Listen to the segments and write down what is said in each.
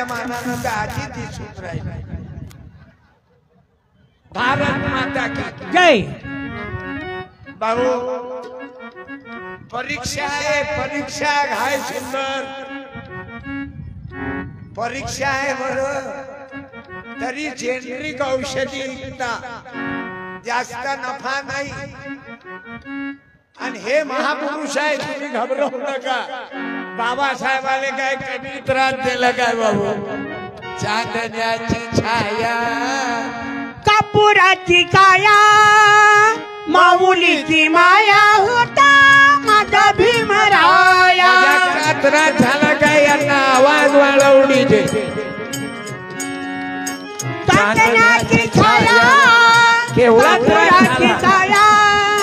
मानानं तर आधी दिसून राहिला। भारत माता की जय। बाबू परीक्षा आहे, परीक्षा घाय सुंदर परीक्षा आहे बरं, तरी जेनरिक औषधी विकता, जास्त नफा नाही। आणि हे महापुरुष आहे, तुम्ही घाबरवू नका। बाबासाहेबाले काय कधी त्रास दिला काय बाबू? चांदण्याची छाया कापुराची काया माऊलीची माया होता माझा भीमराया। माझ्या त्रास झाला काय? यांना आवाज वाढवणी दे। चांदण्याची छाया केवढा कापुराची काया,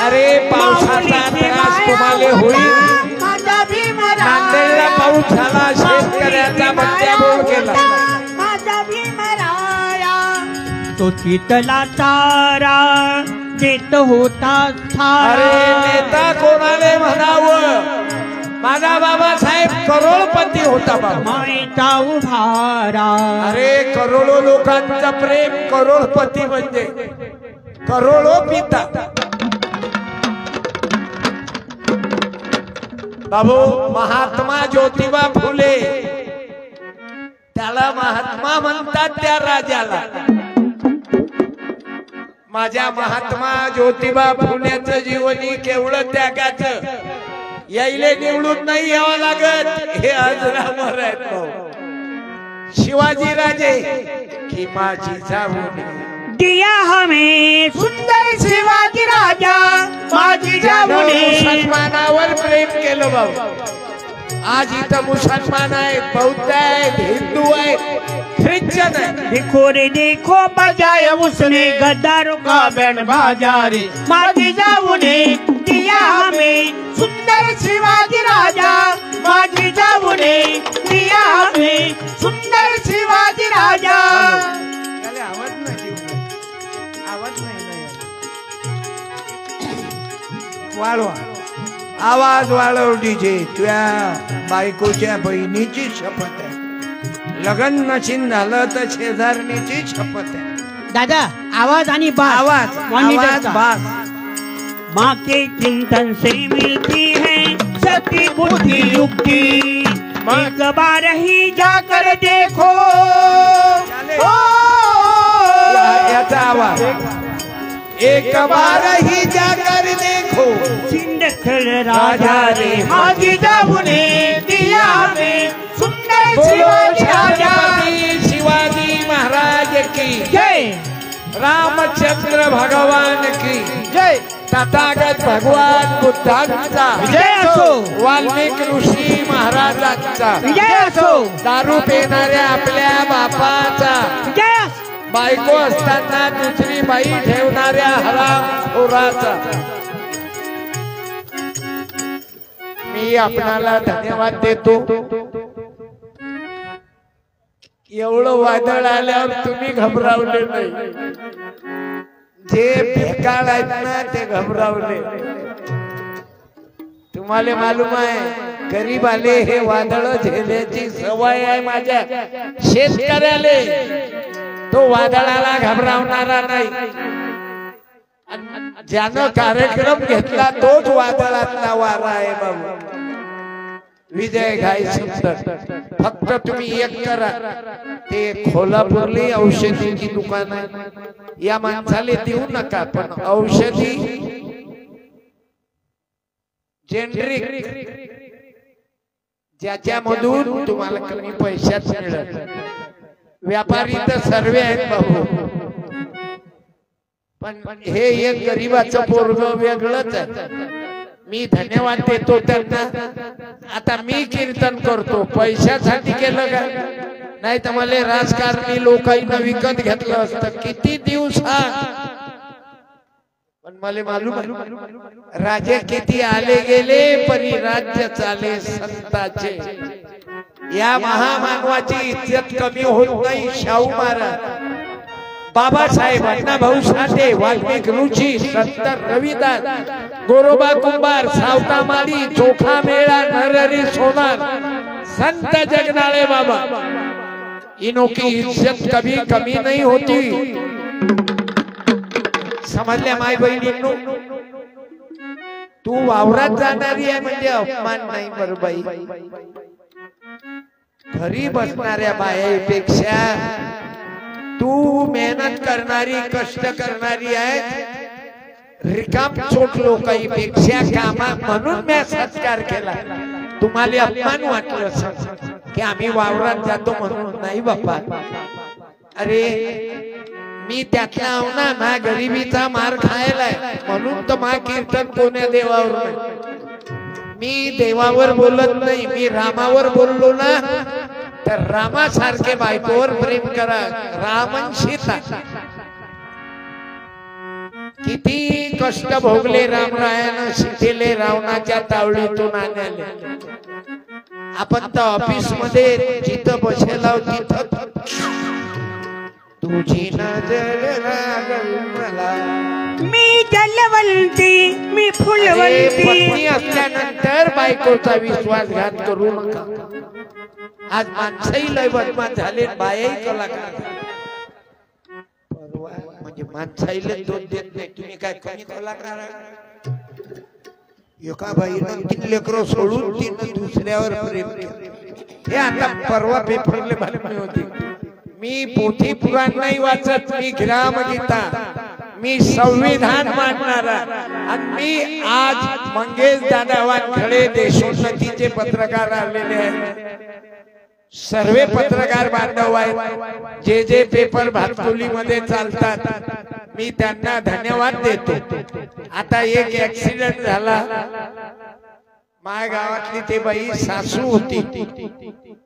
अरे पावसाचा त्रास तुम्हाला होईल। माझा भीमराया नांदेडला पाऊस झाला, शेतकऱ्याचा बत्त्याबोळ केला। माझा भीमराया तो शीतला तारा देत होता अरे नेता कोणाले म्हणावं? माझा बाबासाहेब करोडपती होता बाबा, माईचा उभारा। अरे करोडो लोकांचा प्रेम, करोडपती म्हणजे करोडो पिता। बाबू महात्मा ज्योतिबा फुले, त्याला महात्मा म्हणतात त्या राजाला। माझ्या महात्मा ज्योतिबा फुल्याचं जीवनी केवढं त्यागाचं, यायले निवडून नाही यावं लागत, हे अजरामर आहेत भाऊ। शिवाजी राजे की माझी जाऊन दिया हमें सुंदर शिवाजी राजा माझी जाऊने। मुसलमानावर प्रेम केलं बाबा। आज इथं मुसलमान आहे, बौद्ध आहे, हिंदू आहे, ख्रिश्चन आहे। देखो रे देखो बजाय उसने गद्दारों का बैंड बाजा रे माझी जाऊने। दिया हमें सुंदर शिवाजी राजा माझी जाऊने। दिया हमें सुंदर शिवाजी राजा। आवाज नाही, आवाज नाही, वाढवा आवाज वाढव डीजे। तुझ्या बायकोच्या बहिणीची शपथ आहे, लग्न नशीन झालं तर शेजारणीची शपथ आहे। दादा आवाज आणि बास, आवाज आवाज बास। माँ के चिंतन से मिलती है शक्ति बुद्धि युक्ति। एक बार ही जाकर देखो याचा आवाज, एक बार ही जाकर देखो सिंदखल राजा रे माझी जाऊने। दिया हमें सुंदर शिवाजी राजा। शिवाजी महाराज की जय, रामचंद्र भगवान की जय, तथागत भगवान बुद्धांचा जय असो, वाल्मिकी ऋषी महाराजांचा जय असो, दारू पिणाऱ्या आपल्या बापाचा, जय बायको असताना दुसरी बाई ठेवणाऱ्या हरामखोराचा। मी आपणाला धन्यवाद देतो। एवढं वादळ आल्यावर तुम्ही घबरावले नाही, जे भेकाळ आहेत ना ते घबरावले। तुम्हाला मालूम आहे, गरीब आले हे वादळ झेलण्याची सवय आहे माझ्या शेतकऱ्याले। तो वादळाला घबरावणारा नाही, ज्यानं कार्यक्रम घेतला तोच वादळातला वारा आहे बाबा। विजय घाई सुंदर। फक्त तुम्ही एक करा, ते खोलापूरली औषधीची दुकान आहे, या माणसाला देऊ नका, पण औषधी जेनरिक ज्याच्यामधून तुम्हाला कमी पैशात मिळेल। व्यापारी तर सर्व आहेत बाबू, पण हे एक गरीबाचं पोरगं वेगळंच आहे। मी धन्यवाद देतो त्यांना। आता मी कीर्तन करतो, पैशासाठी केलं का? नाही तर मला राजकारणी लोकांना विकत घेतलं असतं किती दिवसात। पण मला मालूम राजे किती आले गेले, परी राज्य चाले संताचे। या महामानवाची इज्जत कमी होत नाही। शाहू महाराज, बाबासाहेब, अण्णाभाऊ साठे, वाल्मिकी ऋषी, संत रविदास, गोरोबा कुंभार, सावता माली, चोखा मेळा, नरहरी सोनार, संत जगनाळे बाबा, इनों की इज्जत कभी कमी नहीं होती। समजल्या माय बहिणींनो, तू वावरात जाणारी आहे म्हणजे अपमान नाही बरं बाई। घरी बसणाऱ्या बायापेक्षा तू मेहनत करणारी कष्ट करणारी आहे, रिकाम चोट लोकांपेक्षा कामा म्हणून मी सत्कार केला। तुम्हाला अपमान वाटलं की आम्ही वावरात जातो म्हणून नाही बाप्पा। अरे मी त्यातला आहो ना, मा गरिबीचा मार खायलाय म्हणून तर मा कीर्तन कोण्या देवावर नाही। मी देवावर बोलत नाही, मी रामावर बोललो ना तर रामासारखे बायकोवर प्रेम करा। रामन सीता किती कष्ट भोगले रामरायानं सीतेले रावणाच्या तावडीतून आणले। आपण तर ऑफिस मध्ये जिथं बसेला तिथं तुझी नजर लागल मला, मी जलवंती मी फुलवंती। पत्नी असल्यानंतर बायकोचा विश्वासघात करू नका। आज माणसंही लय बदमाश झाले, बायाही कलाकार म्हणजे माणसाईला दोष देत नाही। तुम्ही काय कमी कलाकार? एका बाईनं 3 लेकरं सोडून तिने दुसऱ्यावर प्रेम केलं। हे आता परवा पेपरले बातमी होती। मी पोथी पुराण नाही वाचत, मी ग्रामगीता, मी संविधान मांडणारा आणि मी आज मंगेश दादा वानखडे देशोन्नतीचे पत्रकार आलेले आहेत। सर्व पत्रकार बांधव आहेत जे जे पेपर भातकुलीमध्ये चालतात, मी त्यांना धन्यवाद देतो। आता एक ऍक्सिडेंट झाला, माझ्या गावातली ते बाई सासू होती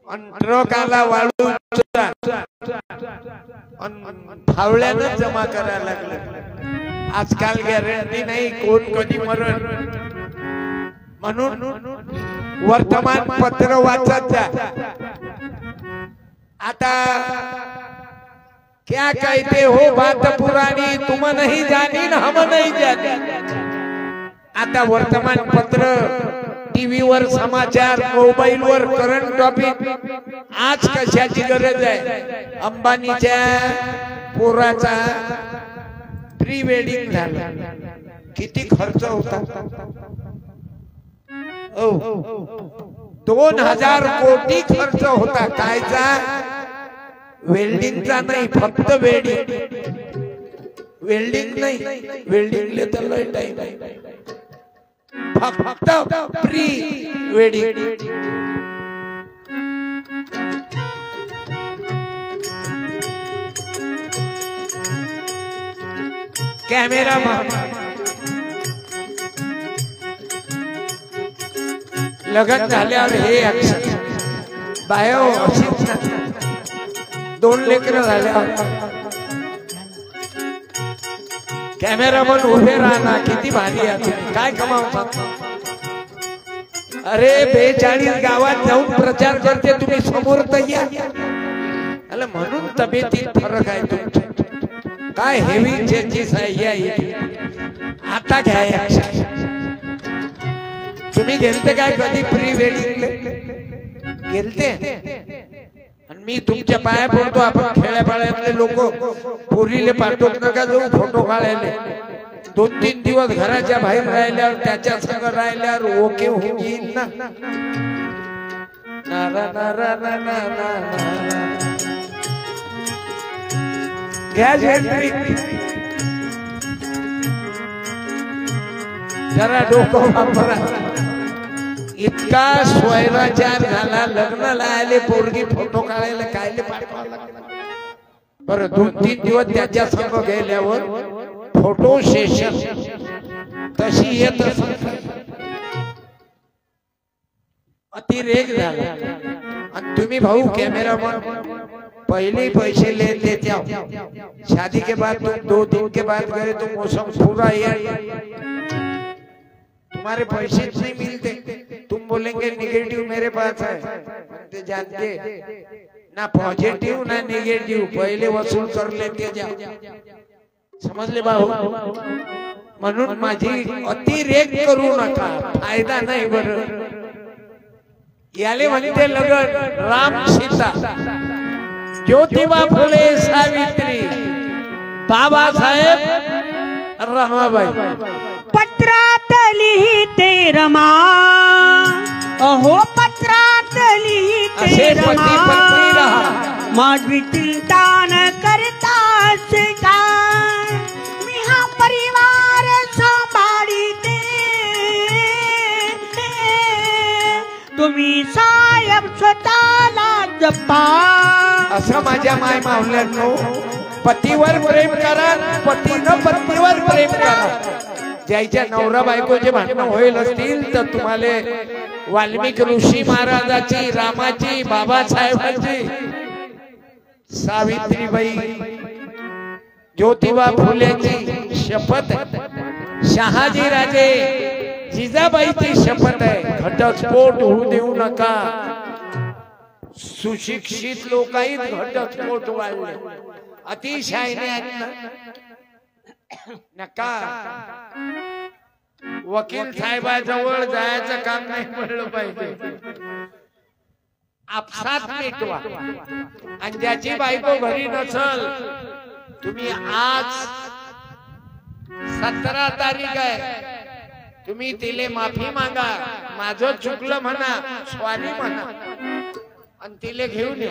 आणि ट्रक आला वाळूचा फावल्यानं जमा करायला लागलं। आजकाल गॅरंटी नाही कोण कधी मरण, म्हणून वर्तमानपत्र वाचत जा। आता क्या कहते हो बात पुरानी, तुम नहीं जानी हम नहीं जानी। आता वर्तमानपत्र, टीव्हीवर समाचार, मोबाईलवर करंट टॉपिक। आज कशाची गरज आहे? अंबानीच्या पोराचा प्री वेडिंग झालं, किती खर्च होता? 2000 कोटी खर्च होता। कायचा? वेल्डिंगचा नाही, फक्त वेल्डिंग। वेल्डिंग नाही, वेल्डिंगले तर लय टाइम आहे, फक्त प्री वेडिंग। कॅमेरा लग्न झाल्यावर हे बायो अशीच 2 लेकरं झाल्यावर कॅमेरामन उभे राहणार, किती भारी आहे, काय कमावतात? अरे 42 गावात जाऊन प्रचार करते, तुम्ही समोर तर या। म्हणून तब्येतीत फरक आहे तुमच्या, काय हेवी चेंजेस आहे। आता घ्या, तुम्ही गेलते काय कधी प्री वेडिंग गेलते? आणि मी तुमच्या पाया पडतो, आपण खेड्यापाड्यातले लोक पोरीले पाठवत नका जाऊ फोटो काढायला। 2-3 दिवस घराच्या बाहेर राहिल्यावर, त्याच्या संग राहिल्यावर ओके होऊन येईल ना। जरा डोकं वापरा। इतका स्वैराचार झाला, लग्नाला आले पोरगी फोटो काढायला कायले पाठवायला लागला? बरं 2-3 दिवस त्याच्या संग गेल्यावर फोटो सेशन तशी येत अतिरेक झाला। आणि तुम्ही भाऊ कॅमेरामन पहले पैसे लेते जाओ, शादी के बाद तुम 2 दिन के बाद गए तो मौसम पूरा तुम्हारे पैसे नहीं मिलते। तुम बोलेंगे निगेटिव मेरे पास है, ते जानते ना पॉजिटिव ना निगेटिव, पहले वसूल कर लेते जाओ। समजले भाऊ? म्हणून माझी अतिरेक करू नका, फायदा नाही। बरं याले म्हणते लगन राम सीता, ज्योतिबा फुले सावित्री बाबासाहेब रमाबाई पत्रात लिहिते रमा अहो पत्रात लिहिते असे पती पत्नी रमा राहा माझी चिंता न करताच काय मी हा परिवार सांभाळीते तुम्ही साहेब स्वतःला जपा असं माझ्या माय मावल्यांनो पतीवर प्रेम करा पतीनं पत्नीवर प्रेम करा ज्याच्या नवरा बायकोचे भांडण होईल असतील तर तुम्हाला वाल्मिक ऋषी महाराजाची रामाची बाबासाहेबांची सावित्रीबाई ज्योतिबा फुलेची शपथ शहाजी राजे जिजाबाईची शपथ आहे घटस्फोट होऊ देऊ नका सुशिक्षित लोकांनी घटस्फोट वाढले अतिशय नका वकील साहेबाजवळ जायचं काम नाही पडलं पाहिजे आपसात मिटवा आणि ज्याची बायको घरी नसल तुम्ही आज 17 तारीख आहे तुम्ही तिले माफी मागा माझं चुकलं म्हणा सॉरी म्हणा आणि तिले घेऊन ये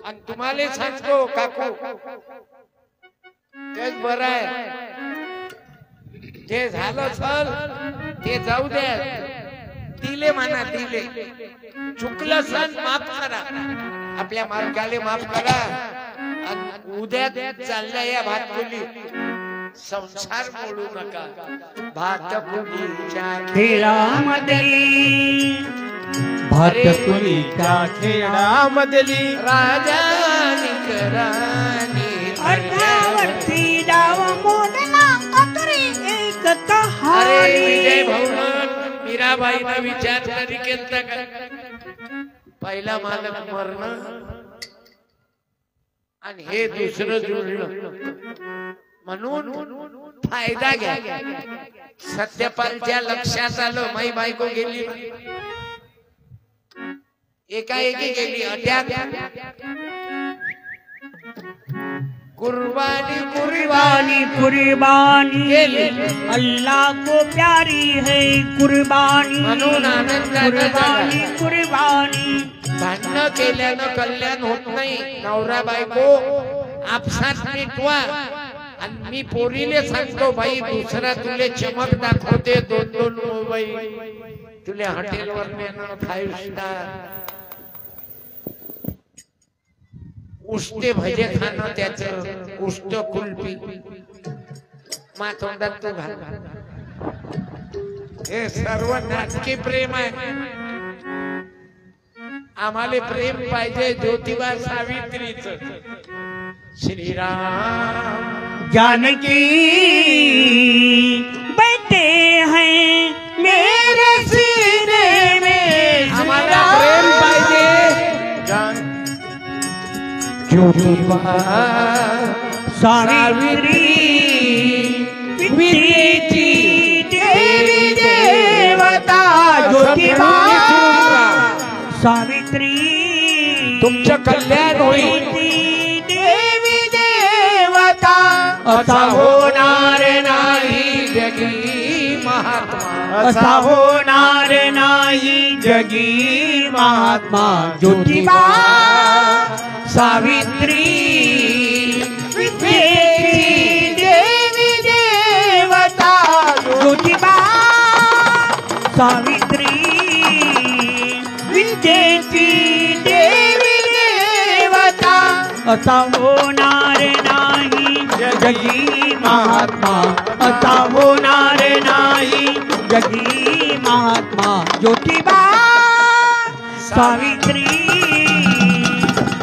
आणि तुम्हाला सांगतो काकू तेच बरं आहे जे झालं चल ते जाऊ द्या तिले म्हणा तिले चुकलं सण माफ करा आपल्या मार्गाले माफ करा आणि उद्या चालल्या या भातकुली संसार मोडू नका भातकुलीच्या खेळामध्ये भातकुलीच्या खेळामधली राजा निकरानी अर्धावरती डाव मोडला अतरी एक अरे कहाणी विजय भाऊन मीराबाईनं विचार तरी केलता का पहिला मालक मरण आणि हे दुसरं जुळलं म्हणून फायदा घ्या सत्यपालच्या लक्षात आलं माई बायको गेली एकाएकी गेली अटॅक कुर्बानी कुर्बानी कुर्बानी अल्लाह को प्यारी है कुर्बानी म्हणून आनंदानं कुर्बानी जगा. कुर्बानी भांडण केल्यानं कल्याण होत नाही नवरा बायको आपसात मिटवा आणि मी पोरीले सांगतो बाई दुसरा तुले चमक दाखवते 2-2 मोबाईल तुले हॉटेलवर नेणं 5 स्टार उष्टे भजे खाणं त्याचं उष्ट कुल्फी मातोंडात तू घाल हे सर्व नाटकी प्रेम आहे आम्हाला प्रेम पाहिजे ज्योतिबा सावित्रीच श्रीराम जानकी बैठे हैं मेरे सीने में आम्हाला प्रेम पाहिजे ज्योतिबा सावित्री विद्येची देवी देवता ज्योतिबा सावित्री तुमचं कल्याण होईल देवी देवता असा होणार नाही जगी महात्मा असा होणार नाही जगी महात्मा ज्योतिबा सावित्री विद्येची देवी देवता ज्योतिबा सावित्री विद्येची देवी देवता असा होणार नाही जगी महात्मा असा होणार नाही जगी महात्मा ज्योतिबा सावित्री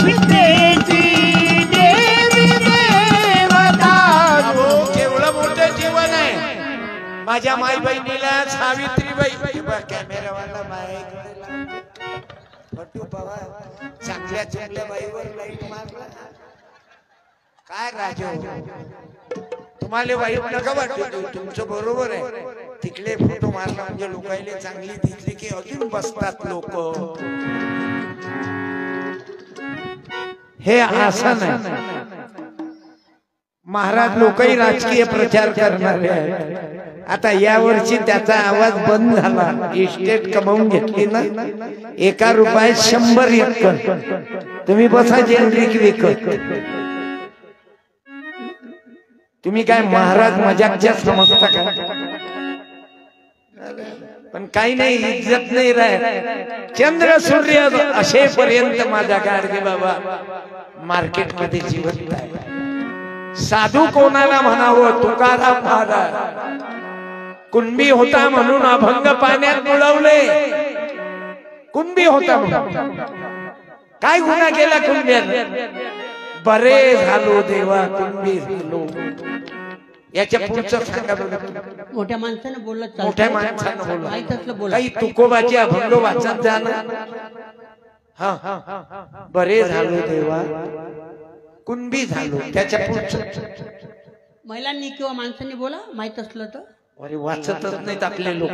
विद्येची देवी देवता केवढं मोठं जीवन आहे माझ्या माई बहिणीला सावित्रीबाई कॅमेरावाला फोटो पावा चांगल्या चांगल्या बाईवर लाईट मारला काय राजो तुम्हाला वाईट नका वाटू तुमचं बरोबर आहे तिकडे फोटो मारला म्हणजे लोकांना चांगली दिसली की अजून बसतात लोक हे आसन आहे. महाराज लोकही राजकीय प्रचार करणारे आहेत. आता यावर्षी त्याचा आवाज बंद झाला. इस्टेट कमावून घेतली ना, 1 रुपयात 100 एकर. तुम्ही बसा जेनरिक विकत. तुम्ही काय महाराज मजाकच्या समजता का? पण काही नाही, इज्जत नाही राहत. चंद्र सूर्य असेपर्यंत माझा गाडगे बाबा मार्केट मध्ये जिवंत आहे. साधू कोणाला म्हणावं? तुकाराम महाराज. कुणबी होता म्हणून अभंग पाण्यात बुडवले. कुणबी होता म्हणून काय गुन्हा केला कुणब्याने? बरे झालो देवा कुणबी झालो. याच्या पुढचं सांगा बघा. मोठ्या माणसानं बोललं, मोठ्या माणसानं बोललं. माहितच बोला. काही तुकोबाची अभंग वाचत जाणं. हा, बरे झालो देवा कुणबी झालो. त्याच्या पुढचं महिलांनी किंवा माणसांनी बोला, माहित असलं तर. अरे वाचतच नाहीत आपले लोक.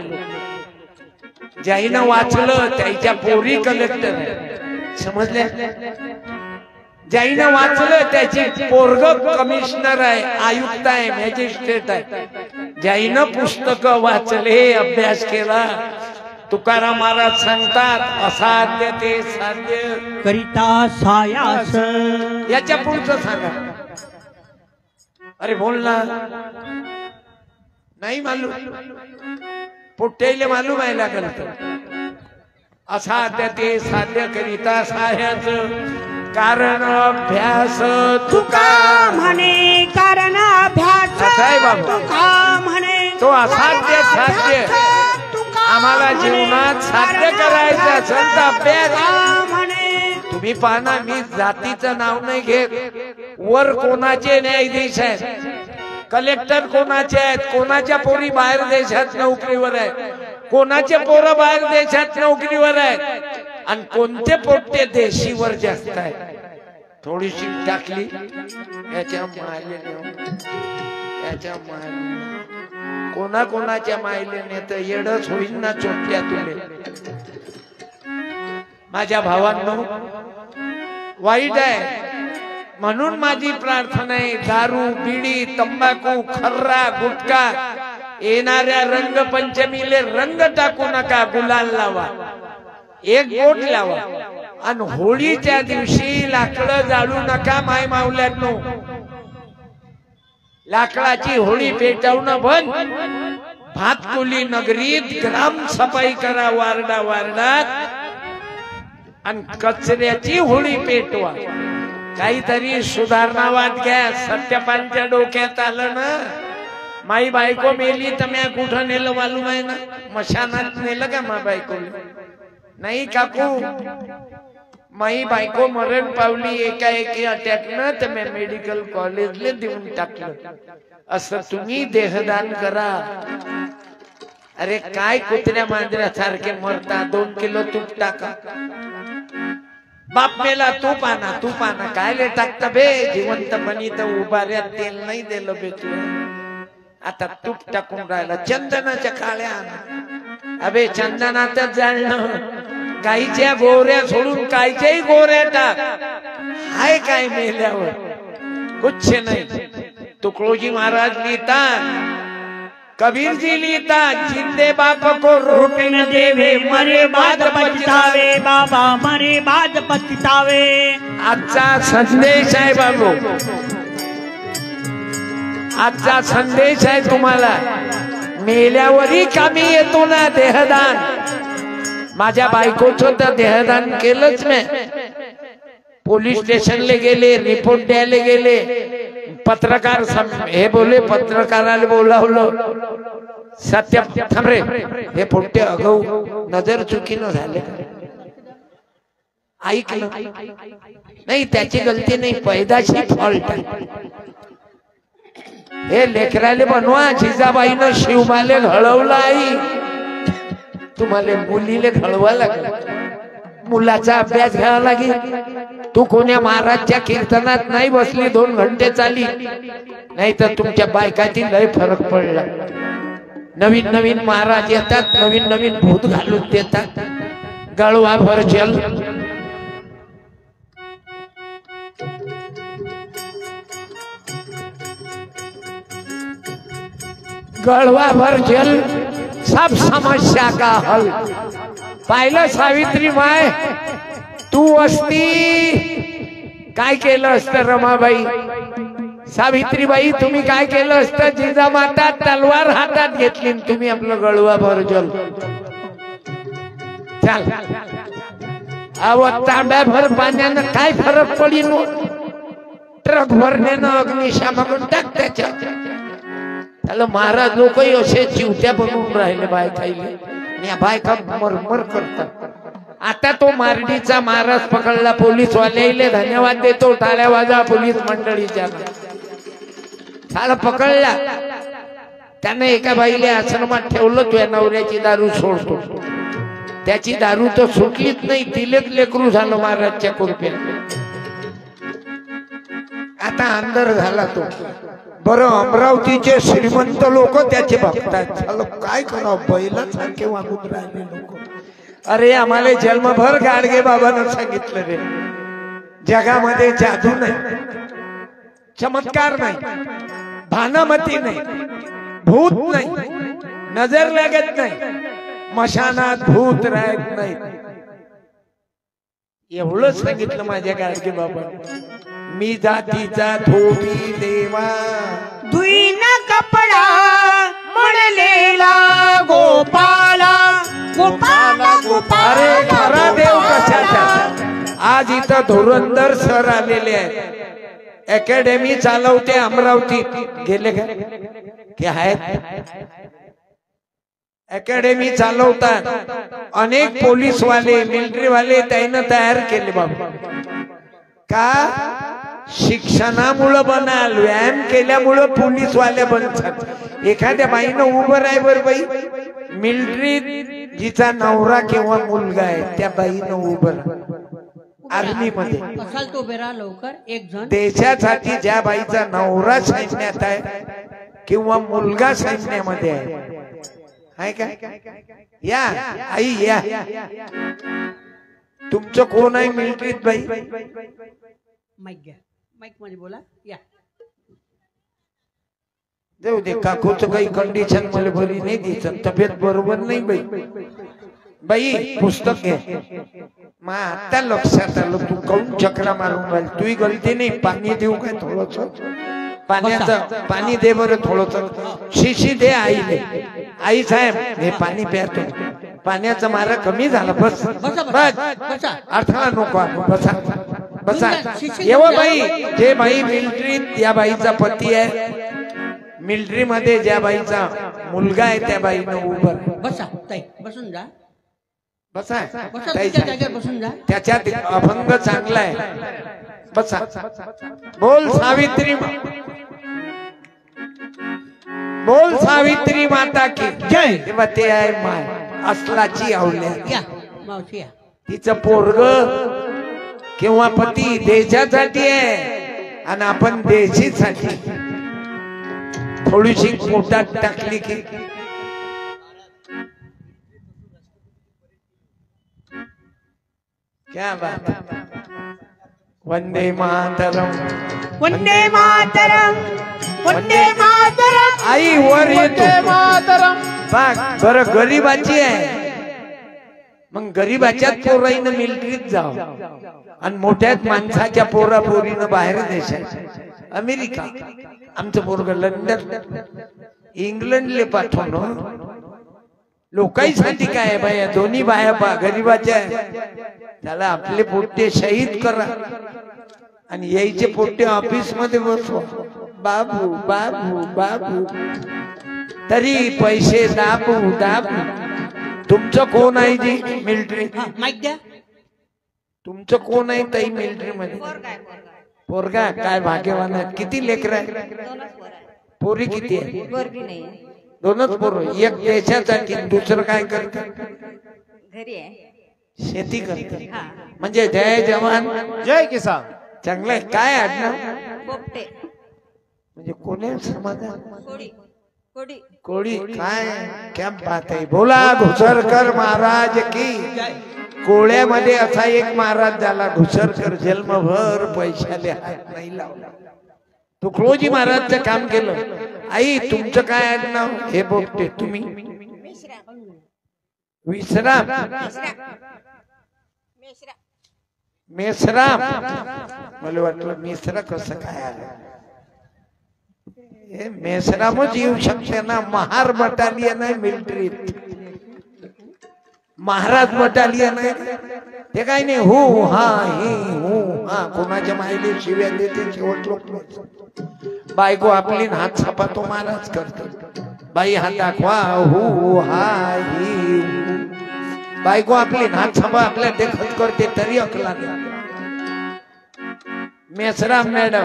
ज्याईनं वाचलं त्याच्या पोरी कलेक्टर आहे, समजले? ज्याईनं वाचलं त्याची पोरग कमिशनर आहे, आयुक्त आहे, मॅजिस्ट्रेट आहे. ज्याईनं पुस्तक वाचले, अभ्यास केला, तुकाराम महाराज सांगतात असाध्य ते साध्य करिता सायास. याच्या पुढचं सांगा. अरे बोल ना. नाही मालूम, पोट्याले मालूम आहे लागल. असाध्य ते साध्य करिता साह्याच कारण अभ्यास तुका म्हणे. कारण अभ्यास तुका म्हणे. तो असाध्य साध्य आम्हाला जीवनात साध्य करायचं असेल तर अभ्यास म्हणे. तुम्ही पाहना, मी जातीचं नाव नाही घेत. वर कोणाचे न्यायाधीश आहेत, कलेक्टर कोणाचे आहेत, कोणाच्या पोरी बाहेर देशात नोकरीवर आहेत, कोणाचे पोरं बाहेर देशात नोकरीवर आहेत, आणि कोणते पोट्टे देशीवर जास्त आहेत. थोडीशी टाकली याच्या मायलेने, याच्या मायले कोणाच्या मायलेने तर येडच होईल ना चोट्या तुले. माझ्या भावांनो, वाईट आहे. म्हणून माझी प्रार्थना आहे, दारू बिडी तंबाखू खर्रा गुटखा येणाऱ्या रंगपंचमीले रंग टाकू नका. गुलाल लावा, एक बोट लावा, आणि होळीच्या दिवशी लाकडं जाळू नका. माय मावल्यांनो, लाकडाची होळी पेटवणं बंद. भातकुली नगरीत ग्राम सफाई करा, वार्डा वार्डात, आणि कचऱ्याची होळी पेटवा. काहीतरी सुधारणावाद घ्या. सत्यपालच्या डोक्यात आलं ना, माई बायको मेली तर मी कुठं नेलं मालूम आहे ना? मशानात नेलं का मा बायकोला? नाही काकू, माई बायको मरण पावली एकाएकी अटॅकनं, तर मी मेडिकल कॉलेजला देऊन टाकलं. असं तुम्ही देहदान करा. अरे काय कुत्र्या मांजऱ्यासारखे मरता? 2 किलो तूप टाका. बाप मेला तूप आणा, तूप आणा. काय ले टाकता बे? जिवंतपणी तर उभाऱ्यात तेल नाही दिलं बे तुला. आता तूप टाकून राहिला. चंदनाच्या काळ्या आणा. अबे चंदनातच जाळणं. गाईच्या गोऱ्या सोडून कायच्याही गोऱ्या टाक. हाय काय मेल्यावर? कुछ नाही. तुकडोजी महाराज लिहितात, कबीर जी लिहितात, जिंदे बाप को रोटी न देवे, मरे बाद पछतावे. बाबा मरे बाद पछतावे. आजचा संदेश आहे बाबू, आजचा संदेश आहे तुम्हाला. मेल्यावरही कामी येतो ना देहदान. माझ्या बायकोचं तर देहदान केलंच मी. पोलीस स्टेशनला गेले, रिपोर्ट द्यायला गेले. पत्रकार हे बोले, पत्रकाराला बोलावलं. सत्य थांबरे, हे पोट्टे अगाऊ नजर चुकीनं झाले. ऐकलं नाही, त्याची गलती नाही, पैदाशी फॉल्ट. हे लेकराले बनवा. जिजाबाईनं शिवबाले घडवलं. आई तुम्हाला मुलीले घडवा लागलं. मुलाचा अभ्यास घ्यावा लागेल. तू कोण्या महाराजच्या कीर्तनात नाही बसली 2 घंटे चाली, नाही तर तुमच्या बायकाची लय फरक पडला. नवीन नवीन महाराज येतात, नवीन नवीन भूत घालून देतात. गळवा भर जल गळवा भर जल सब समस्या का हल. पाहिलं सावित्री माय, तू असती काय केलं असतं रमाबाई? सावित्रीबाई तुम्ही काय केलं असतं? जिजामाता तलवार हातात घेतली, तुम्ही आपलं गळवा भर जल. चाल अव तांब्याभर पाण्यानं काय फरक पडीन? ट्रक भरण्यानं अग्निशामक टाक त्याच्या. त्याला महाराज लोकही असे चिवत्या बनवून राहिले बायकाईले, आणि बायका मरमर करतात. आता तो मारडीचा महाराज पकडला, पोलीस वाल्याले धन्यवाद देतो, टाळ्या वाजा पोलीस मंडळीच्या. त्याला पकडला, त्यानं एका बाईले आश्रमात ठेवलं, तुझ्या नवऱ्याची दारू सोडतो. त्याची दारू तर सुटलीच नाही, तिलेच लेकरू झालं महाराजच्या कृपेने. आता अंदर झाला तो. बरं अमरावतीचे श्रीमंत लोक त्याचे बघतात, काय करावं, बैलासारखे वागून राहिले लोक. अरे आम्हाला जन्मभर गाडगे बाबांना सांगितलं रे, जगामध्ये जादू नाही, चमत्कार नाही, भानामती नाही, भूत नाही, नजर लागत नाही, मशानात भूत राहत नाही. एवढं सांगितलं माझ्या गाडगे बाबा. मी जातीचा धोबी देवा, धुईना कपडा म्हणलेला गोपाला, गोपाला गोपाला. अरे खरा देव कशाचा? आज इथं धुरंधर सर आलेले आहेत, अकॅडमी चालवते अमरावतीत. गेले का की आहेत? अकॅडमी चालवतात, अनेक पोलीस वाले मिलिटरी वाले त्यानं तयार केले बाबा. का? शिक्षणामुळे बनाल, व्यायाम केल्यामुळं पोलीस वाले बनतात. एखाद्या बाईनं उभं राहाय बर बाई, मिलिटरी जिचा नवरा किंवा मुलगा आहे त्या बाईनं उभं आर्मी मध्ये असाल तो बेरा लवकर एक जण. देशासाठी ज्या बाईचा नवरा सैन्यात आहे किंवा मुलगा सैन्यामध्ये आहे का? या आई या. तुमचं कोण आहे मिलिटरीत बाई? माईक घ्या, माईक मध्ये बोला. या जाऊ दे, काकूचं काही कंडिशन मला बरी नाही दिसत, तब्येत बरोबर नाही बाई. बाई पुस्तक घे. मा आता लक्षात आलं, तू काऊन चक्रा मारून राहिली? तुही गलती नाही. पाणी देऊ काय थोडस? पाण्याचं पाणी दे बरं थोडस. शिशी दे आईले. आई साहेब हे पाणी प्यातो, पाण्याचा मारा कमी झाला. बस बस, अडथळा नको. बसा बसा. एवढं बाई, जे बाई मिलिटरीत, या बाईचा पती आहे, मिलिटरी मध्ये ज्या बाईचा मुलगा आहे त्या बाईनं उभं. बसा ताई, बसून जा. बसा बसून जा. त्याच्यात अभंग चांगला आहे. बसा. बोल सावित्री, बोल सावित्री माता की जय. तेव्हा ते आहे माय असलाची आवल्या. या मावशी या. तिचं पोरग किंवा पती देशासाठी आहे आणि आपण देशीसाठी. थोडीशी पोटात टाकली की क्या बात. वंदे मातरम, वंदे मातरम, वंदे मातरम. आई वर येतो मातरम. बरं गरीबाची आहे, मग गरीबाच्याच पोराईनं मिलिटरीत जाव आणि मोठ्याच माणसाच्या पोरा पोरीनं बाहेर देशात. अमेरिका, आमचं पोरग लंडन, इंग्लंडले पाठवणं. लोकांसाठी काय बाया, दोन्ही बाया गरीबाच्या, त्याला आपले पोट्टे शहीद करा आणि यायचे पोट्टे ऑफिस मध्ये बसवा. बाबू बाबू बाबू, तरी पैसे दाबू दाबू. तुमचं कोण आहे जी मिलिटरी? माईक द्या. तुमचं कोण आहे ताई मिलिटरी मध्ये? पोरगा. काय भाग्यवान आहे. किती लेकर आहे? पोरी किती आहे? दोनच पोरं. एक देशासाठी, दुसरं काय करत? शेती करते. म्हणजे जय जवान जय किसान. चांगलं आहे. काय आडनाव? म्हणजे कोणी समाधान? कोळी. काय क्या बात आहे. बोला घुसरकर महाराज की. कोळ्यामध्ये असा एक महाराज झाला घुसरकर, जन्मभर पैशाले हात नाही लावला. तुकडोजी महाराजचं काम केलं. आई तुमचं काय आडनाव? हे बोलते तुम्ही विश्राम मेसराम. मला वाटलं मिश्रा कसं काय आलं. हे मेसरामच येऊ शकते ना. महार बटालियन आहे मिलिटरीत, महाराज बटालियन आहे ते काय नाही. हो हा हे हो हा कोणाच्या मायले शिव्या देते शेवट लोक. बायको आपली हात छापातो महाराज करतो. बाई हात दाखवा हो हा ही. बायको आपली हात छापा आपल्या देखत करते तरी अकला नाही. मेसराम मॅडम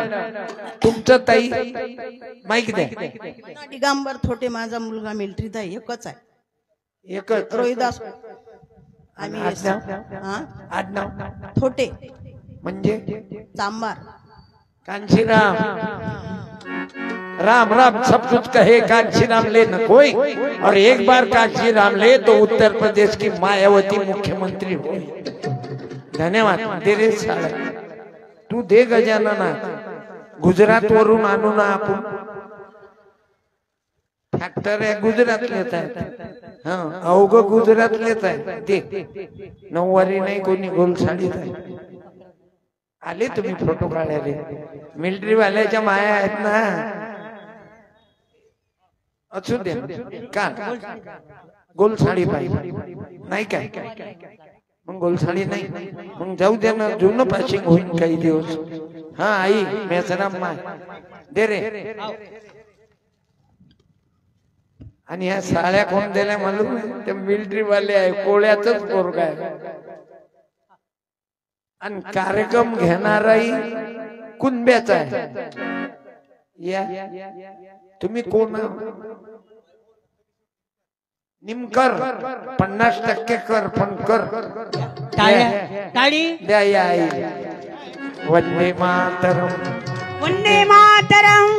तुमचं ताई माईक द्या. दिगंबर थोटे माझा मुलगा मिलिटरीत आहे. एकच आहे. एकच रोहिदास आम्ही आडनाव थोटे म्हणजे चांबार. कांशीराम राम राम सब कुछ कहे कांशीराम ले न कोई. और एक बार कांशीराम ले तो उत्तर प्रदेश की मायावती मुख्यमंत्री हुई. धन्यवाद. दे रे साला तू दे गजानना. गुजरात वरून आणू ना आपण. फॅक्टर आहे गुजरातलेच आहे. हा अवघ गुजरातलेच आहे. दे. नऊवारी नाही कोणी गोल साडीत आहे. आले तुम्ही फोटो काढायला. मिलिटरी वाल्याच्या माया आहेत ना. असू दे का गोल साडी पाहिजे नाही काय. मग गोल साडी नाही मग जाऊ दे ना. जुनं पासिंग होईल काही दिवस. हा आई मेसराम माय दे रे. आणि ह्या साड्या कोण दिल्या मालूम आहे? ते मिलिटरी वाले आहे. कोळ्याच पोरगा आहे. आणि कार्यक्रम घेणाराही कुणब्याचा आहे. या तुम्ही कोण? निमकर 50% कर पण कर. टाळी द्या या आई. वंदे मातरम वंदे मातरम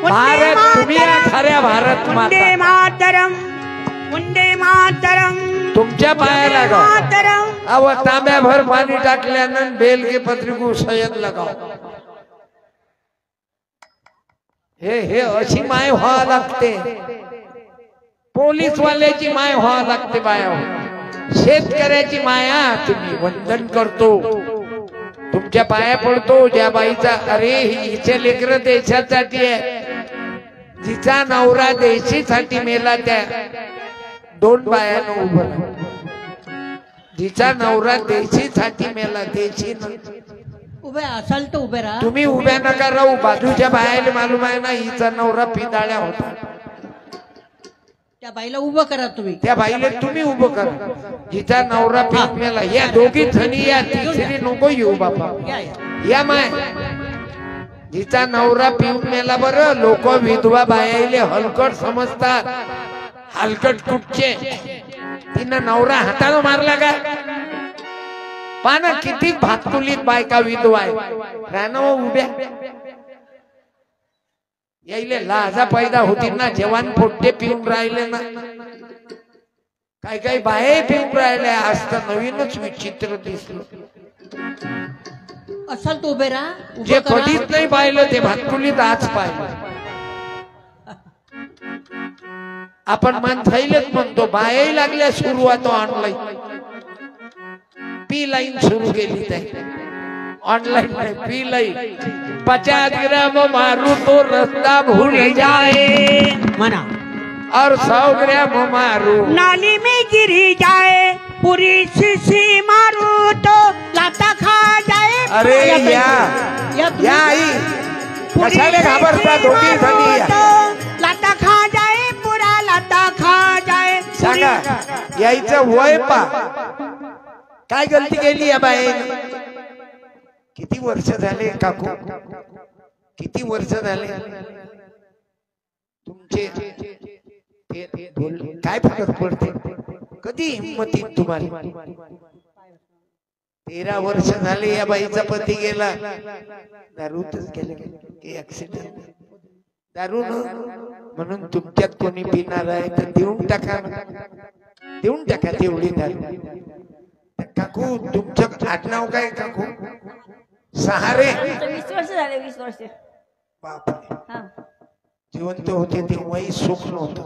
भारत तुम्ही खऱ्या भारत माता. वंदे मातरम वंदे मातरम तुमच्या पायाला लागाव. मातरम. अव तांब्याभर पाणी टाकल्यानं बेल के पत्रिकू सयद लगाव. हे अशी माय व्हावं लागते. पोलीस वाल्याची माय व्हावं लागते. बाया शेतकऱ्याची माया. तुम्ही वंदन करतो तुमच्या पाया पडतो. ज्या बाईचा अरे हिचे लेकर देशासाठी आहे. जिचा नवरा देशीसाठी मेला त्या 2 बायानं उभं. जिचा नवरा देशीसाठी मेला. देशी उभे असाल तर उभे राहा. तुम्ही उभ्या नका राहू. बाजूच्या बायाला मालूम आहे ना हिचा नवरा पिदाळ्या होता. त्या बाईला उभं करा तुम्ही. त्या बाईला तुम्ही उभं करा. हिचा नवरा पिऊन मेला. या दोघी जणी या. तिसरी नको येऊ बाबा. या माय हिचा नवरा पिऊन मेला. बरं लोक विधवा बायाले हलकट समजतात. हलकट कुठचे? तिनं नवरा हातानं मारला का? पाना किती भातुलीत बायका विधवा आहे. रानाव उभ्या यायले लाजा पैदा होती ना. जवान पोट्टे पिऊन राहिले ना. काय काय बाहे पिऊन राहिले. आज तर नवीनच विचित्र दिसलं. असाल तर उभे राहा. जे कधीच नाही पाहिलं ते भातकुलीत आज पाहिलं. आपण माणसाईलेच म्हणतो. बायाही लागल्या सुरुवात ऑनलाईन. पी लाईन सुरू केली त्या. ऑनलाइन में पी लई 50 ग्राम मारू तो रास्ता भूल जाए मना. और 100 ग्राम मारू नाली में गिरी जाए. पूरी शीशी मारू तो लाता खा जाए. अरे या आई कशाले घाबरता? दोघी जणी लाता खा जाए. पुरा लाता खा जाए. सांगा यायचं वय पा. काय गलती केली या बाईने? किती वर्ष झाले काकू? किती वर्ष झाले तुमचे? काय फरक पडते? कधी हिंमती तुम्हाला? 13 वर्ष झाले या बाईचा पती गेला. दारूतच गेले की ऍक्सिडेंट? दारू म्हणून तुमच्यात कोणी पिणार आहे तर देऊन टाका. देऊन टाका तेवढी दारू. काकू तुमचं आडनाव काय काकू? सहारे. 20 वर्ष झाले. 20 वर्ष. बापरे हा. जिवंत होते तेव्हाही सुख नव्हतं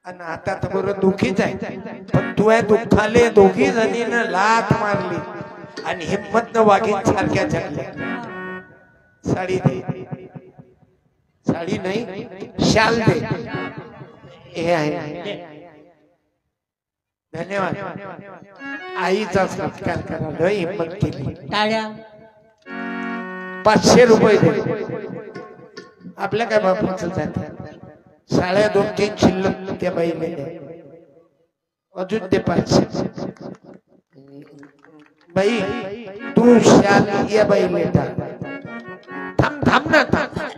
आणि आता तर बरं दुःखीच आहे पण तुझ्या दुःखाले दोघी जणीनं लाथ मारली आणि हिम्मत न वाघीन सारख्या जगल्या. साडी दे, साडी नाही शाल दे. हे आहे. धन्यवाद. आईचा सत्कार करायला हिम्मत केली. टाळ्या. 500 रुपये दे. आपल्या काय बापाचं जात साड्या 2-3 शिल्लक त्या बाईने द्या. अजून ते 500. बाई तू शाल या बाईले टाक. थांब थांब ना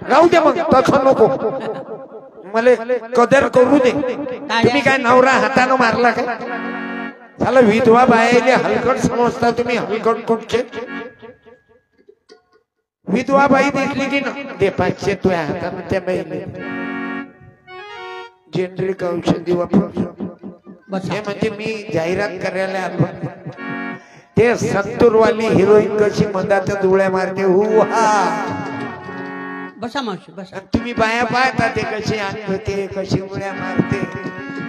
राहू दे मग तसं नको मला कदर करू दे. तुम्ही काय नवरा हातानं मारला काय झालं. विधवा बाईले हलकट समजता तुम्ही. हलकट कुठचे विधवा बाई दिसली की ना दे 500 तुझ्या हातानं त्या बाईले. जेनरिक औषधी वापरू हे म्हणजे मी जाहिरात करायला आलो. ते 70 वाली हिरोईन कशी मधात डोळ्या मारते हु हा. बसा मावशी बसा. तुम्ही बाया पाहता ते कशी आणते कशी उड्या मारते.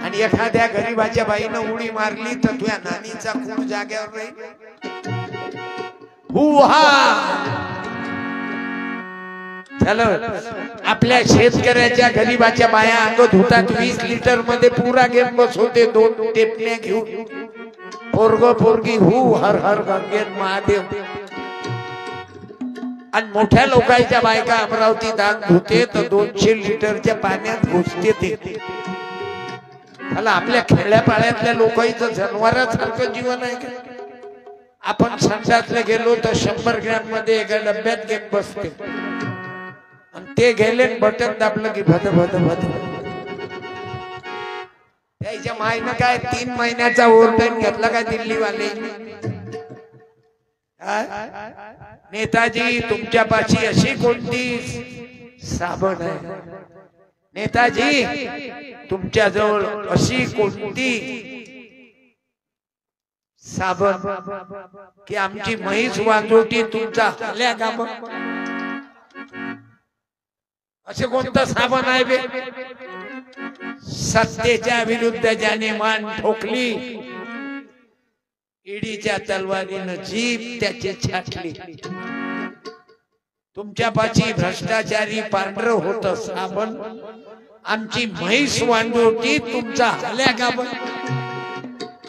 आणि एखाद्या गरीबाच्या बाईनं उडी मारली तर तुझ्या नानीचा खून जाग्यावर राहील. चलो आपल्या शेतकऱ्याच्या गरीबाच्या बाया अंग धुतात. 20 लिटर मध्ये पुरा घेऊन बसवते 2 टेपण्या घेऊन. पोरग पोरगी हु हर हर गंगेत महादेव. आणि मोठ्या लोकांच्या बायका अमरावती दान धुते तर 200 लिटरच्या पाण्यात घुसते ते. मला आपल्या खेड्या पाड्यातल्या लोकांचं जनावरांसारखं जीवन आहे का. आपण संडासला गेलो तर 100 ग्रॅम मध्ये एका डब्यात घेऊन बसते आणि ते गेले बटन दाबलं की भद भद भद. त्याच्या मायनं काय 3 महिन्याचा ओव्हरटाइम घेतला काय दिल्लीवाले. नेताजी तुमच्यापाशी अशी कोणती साबण आहे. नेताजी तुमच्या जवळ अशी कोणती साबण की आमची म्हैस वाजवटी तुमचा हल्या काम. असे कोणतं साबण आहे बे. सत्तेच्या विरुद्ध ज्याने मान ठोकली ईडीच्या तलवारीनं जीभ त्याची छाटली. तुमच्यापाशी भ्रष्टाचारी पांढर होत साबण आमची म्हैस वांडोटी तुमचा हल्या गाब.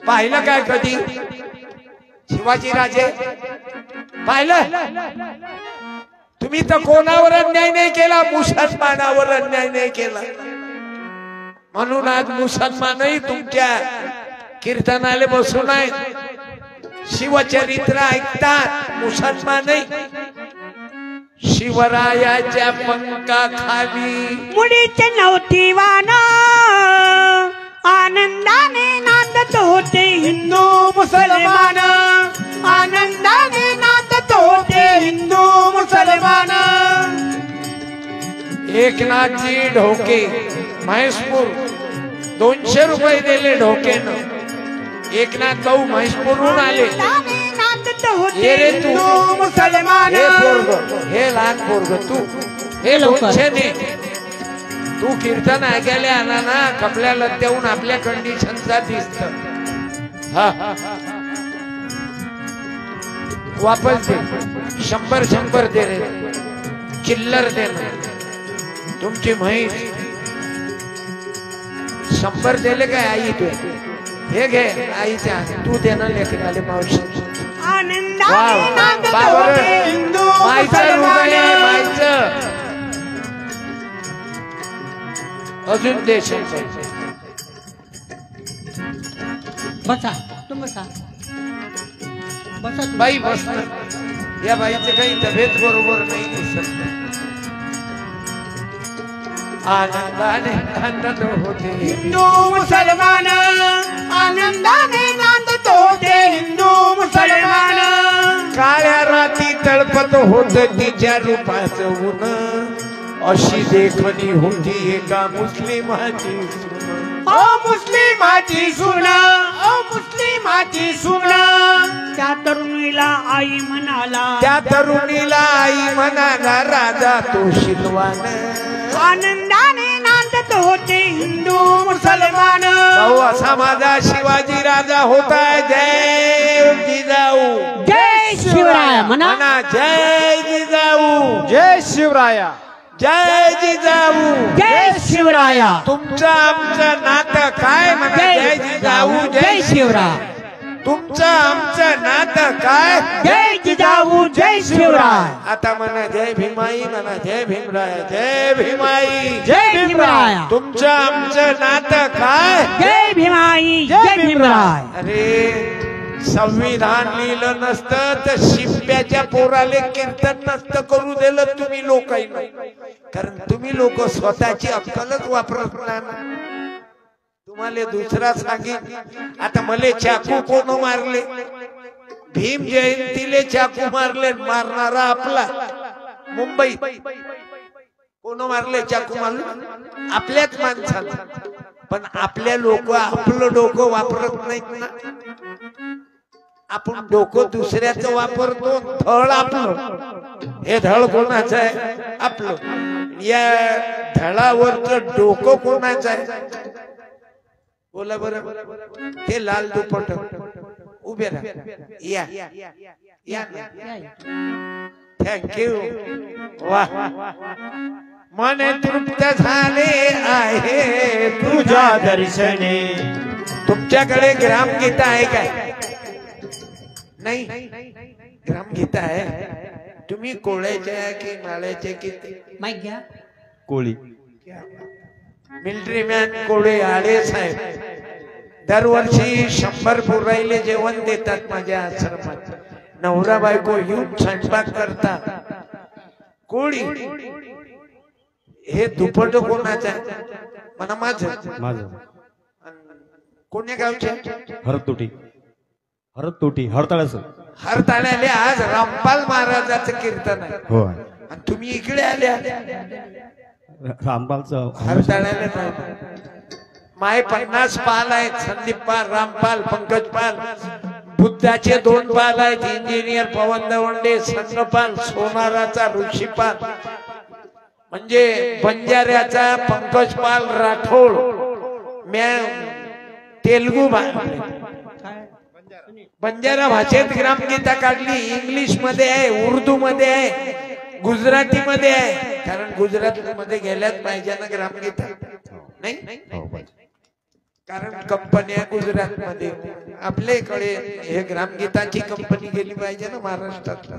पाहिलं काय कधी शिवाजी राजे पाहिलं. तुम्ही तर कोणावर अन्याय नाही केला. मुसलमानावर अन्याय नाही केला म्हणून आज मुसलमानही तुमच्या कीर्तनाले बसून आहेत. शिवचरित्र ऐकतात मुसलमानही. शिवरायाच्या पंखाखाली मुडीचे नव्हती वाना आनंदाने नांदत होते हिंदू मुसलमान. आनंदाने नांदत होते हिंदू मुसलमान. एकनाथजी ढोके म्हैसपूर 200 रुपये दिले ढोकेनं. एकनाथ भाऊ म्हैसपूरहून आले. ये रे तू मुसलमान. हे पोरग हे लहान पोरग तू हे 200 ने तू कीर्तन ऐकायला आला ना कपल्या लत्याहून आपल्या कंडिशनचा दिसत. वापस दे 100 दे रे. चिल्लर दे ना. तुमची म्हैस 100 दिले काय आई तू. हे घे आईच्या तू देणं लेकर आले मावशी. आनंदाने नांदत होते हिंदू मुसलमान. अजून देश बसा तुम बसा बसा. By bus. या बाईचे काही तब्येत बरोबर नाही दिसत. आनंदाने नांदत होते हिंदू मुसलमान. आनंदाने नांदत होते हिंदू मुसलमान. काळ्या राती तळपत होत तिच्या रूपाचं ऊन. अशी देखणी होती एका मुस्लिमाची सून. ओ मुस्लिमाची सून. ओ मुस्लिमाची सून. त्या त्या तरुणीला आई म्हणाला, त्या तरुणीला आई म्हणाला राजा तो शिलवान. आनंदाने नांदत होते हिंदू मुसलमान. भाऊ असा माझा शिवाजी राजा होता. जय जिजाऊ, जय शिवराय म्हणा. म्हणा जय जिजाऊ, जय शिवराया. जय जिजाऊ, जय शिवराया. तुमचं आमचं नातं काय म्हणा. जय जिजाऊ, जय शिवराय. तुमचं आमचं नातं काय. जय जिजाऊ, जय शिवराय. आता म्हणा जय भीमाई, म्हणा जय भीमराय. जय भीमाई, जय भीमराय. तुमचं आमचं नातं काय. जय भीमाई, जय भीमराय. अरे संविधान लिहिलं नसतं तर शिप्याच्या पोराले कीर्तन नसतं करू दिलं तुम्ही लोकांना. कारण तुम्ही लोक स्वतःची अक्कलच वापरत नाही. तुम्हाला दुसरा सांगेन. आता मले चाकू कोण मारले. भीम जयंतीले चाकू मारले. मारणारा आपला मुंबई. कोण मारले चाकू मारले. आपल्याच माणसाला. पण आपल्या लोक आपलं डोकं वापरत नाहीत ना. आपण डोकं दुसऱ्याचं वापरतो. धड आपलं. हे धड कोणाचं आहे. आपलं. या धडावरचं डोकं कोणाचं आहे. बोला बरं. ते लाल दुपट उभे राहा. या या थँक्यू. वा मन तृप्त झाले आहे तुझ्या दर्शने. तुमच्याकडे ग्रामगीता आहे काय. नाही ग्रामगीता आहे. तुम्ही कोळ्याच्या की माळ्याच्या की माहित घ्या. कोळी. मिलिटरी मॅन कोळे आळे साहेब दरवर्षी 100 पोराईले जेवण देतात माझ्या आश्रमात. नवरा बायको येऊन स्वयंपाक करतात. कोळी. हे दुपट कोणाचं आहे. म्हणा माझं. माझं. कोण्या गावचे. हरतोटी. हरतोटी हरताळाचं. हरताळ्याले आज रामपाल महाराजाचं कीर्तन आहे. हो. आणि तुम्ही इकडे आल्या. रामपालचं. हरताळ्याले नाही. माय 50 पाल आहेत. संदीप पाल, रामपाल, पंकज पाल. बुद्धाचे 2 पाल आहेत. इंजिनियर पवन दवंडे, संगपाल, सोनाराचा ऋषीपाल. म्हणजे बंजाऱ्याचा पंकज पाल राठोड. म्या तेलुगू बंजारा भाषेत ग्रामगीता काढली. इंग्लिश मध्ये आहे, उर्दू मध्ये आहे, गुजराती मध्ये आहे. कारण गुजरात मध्ये गेल्याच पाहिजे ना ग्रामगीता. नाही कारण कंपन्या गुजरात मध्ये. आपल्याकडे हे ग्रामगीताची कंपनी गेली पाहिजे ना महाराष्ट्रात.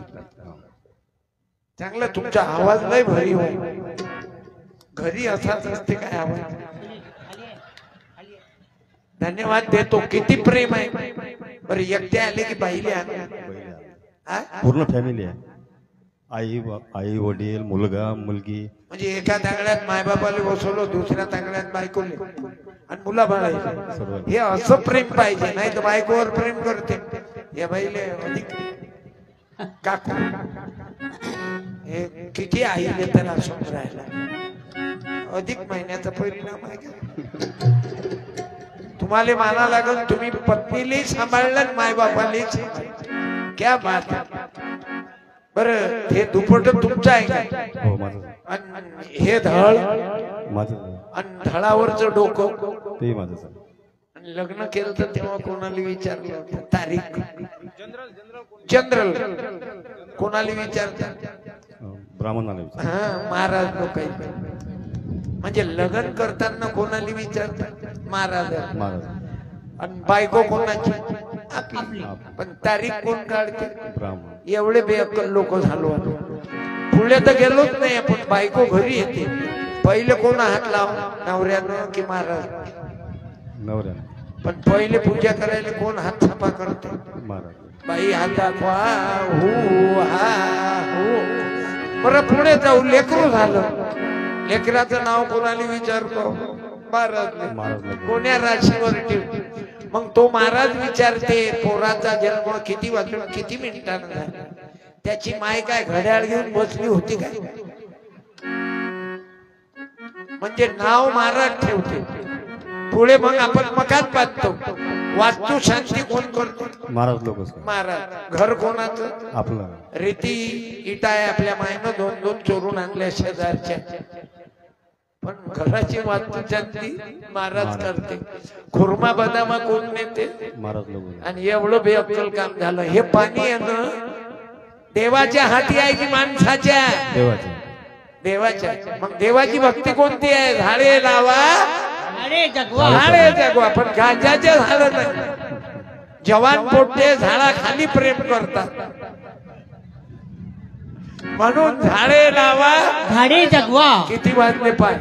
चांगलं. तुमचा आवाज लय भारी हो. घरी असाच असते काय आवाज. धन्यवाद देतो. किती प्रेम आहे. बरं एकटे आले की बाईले आले. पूर्ण फॅमिली आहे. आई वडील मुलगा मुलगी. म्हणजे एका तांगड्यात मायबापाला बसवलं, दुसऱ्या तांगड्यात बायकोले आणि मुला बाळायला. हे असं प्रेम पाहिजे. नाही तर बायकोवर प्रेम करते. या बाईले अधिक काकू. हे किती आईले त्याला समजायला. अधिक महिन्याचा परिणाम आहे. तुम्हाला माना लागल. तुम्ही पत्नीला सांभाळलं, मायबापाला. क्या बात. बरं हे दुपट तुमचं आहे काय. हो माझं. आणि हे धड माझं. आणि धडावरचं डोकं ते माझं. आणि लग्न केलं तर तेव्हा कोणाला विचारलं होतं तारीख. जनरल कोणाला विचारतात. ब्राह्मणाला. हा महाराज लोक. म्हणजे लग्न करताना कोणाला विचारतात. महाराज. आणि बायको कोणाची आपली. पण तारीख कोण काढते. ब्राह्मण. एवढे बेअक्कल लोक झालो. पुढे तर गेलोच नाही आपण. बायको घरी येते. पहिले कोण हात लाव. नवऱ्यानं की महाराज. नवऱ्यानं. पण पहिले पूजा करायला कोण हात छापा करते. महाराज. बाई हात दाखवा. हो हा हो. बरं पुढे जाऊ. लेकरू झालं. लेकराचं नाव कोणाला विचारतो. महाराज. कोण्या राशीवर ठेव. मग तो महाराज विचारते पोराचा जन्म किती वाजून किती मिनिटांना झाला. त्याची माय काय घड्याळ घेऊन बसली होती काय. म्हणजे नाव महाराज ठेवते. पुढे मग आपण मकान बांधतो. वास्तू शांती कोण करतो? महाराज लोकच काय महाराज. घर कोणाचं? आपलं रेती इटा आहे आपल्या मायनं 2-2 चोरून आणल्या शेजारच्या, पण घराची वास्तू शांती महाराज करते. खुर्मा बदामा कोण नेते? महाराज लोक आणि एवढं बेअक्कल काम झालं. हे पाणी आहे ना देवाच्या हाती आहे की माणसाच्या? देवाचे देवाच्या. मग देवाची भक्ती कोणती आहे? झाडे लावा अरे जगवा. झाडे जगवा, पण गांजाचे झाड नाही. जवान पोटे झाडाखाली प्रेम करतात, म्हणून झाडे लावा झाडे जगवा. किती वाजले पाय?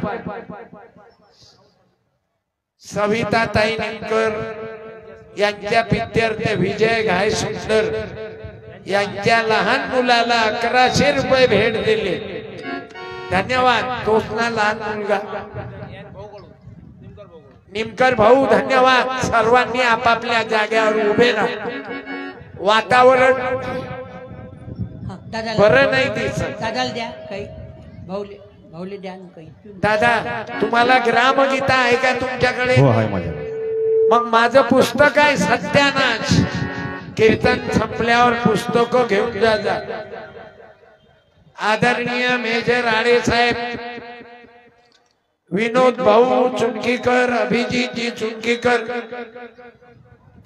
सविता ताई निमकर यांच्या विद्यार्थी विजय घाय सुंदर यांच्या लहान मुलाला 1100 रुपये भेट दिले. धन्यवाद. तोच ना लहान मुलगा निमकर भाऊ. धन्यवाद. सर्वांनी आपापल्या जागेवर उभे राहा. वातावरण बरं नाही दिसत. दादाला द्या काही. भाऊले द्या काही. दादा तुम्हाला ग्रामगीता आहे का तुमच्याकडे? हो आहे माझ्याकडे. मग माझं पुस्तक आहे सत्यानाश. कीर्तन संपल्यावर पुस्तक घेऊन जा. आदरणीय मेजर आडे साहेब, विनोद भाऊ चुनकीकर, अभिजितजी चुनकीकर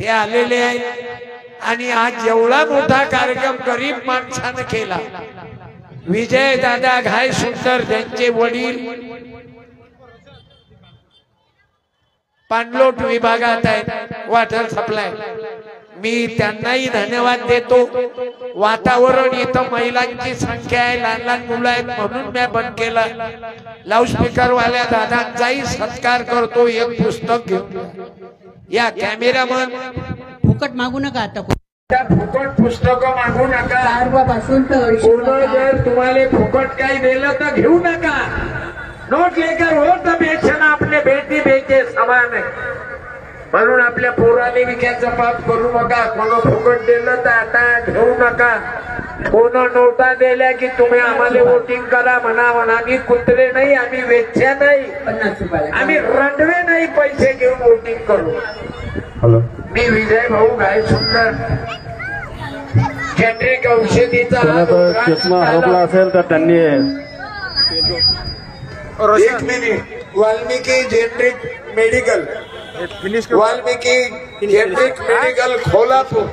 ते आलेले आहेत. आणि आज एवढा मोठा कार्यक्रम गरीब माणसानं केला. विजय दादा घाय सुंदर त्यांचे वडील पाणलोट विभागात आहेत, वॉटर सप्लाय. मी त्यांनाही धन्यवाद देतो. वातावरण इथं महिलांची संख्या आहे, लहान लहान मुलं आहेत म्हणून मी बंद केला. लाऊडस्पीकर वाल्या दादांचाही सत्कार करतो. एक पुस्तक घेऊन या. कॅमेरामन फुकट मागू नका आता. फुकट पुस्तक मागू नका. जर तुम्हाला फुकट काही दिलं तर घेऊ नका. नोट लेकर हो तर बेचना अपने बेटी बेचे समान आहे. म्हणून आपल्या पोराने विक्याचा पाप करू नका. कोण फुकट दिलं तर आता घेऊ नका. कोण नोटा दिल्या की तुम्ही आम्हाला वोटिंग करा म्हणा. आम्ही कुत्रे नाही, आम्ही वेच्या नाही, आम्ही रंडवे नाही. पैसे घेऊन वोटिंग करू. हॅलो. मी विजय भाऊ घाय सुंदर जेनेरिक औषधीचा चष्मा हरपला असेल तर त्यांनी 1 minute. Valmiki generic medical, Valmiki generic medical Kholapur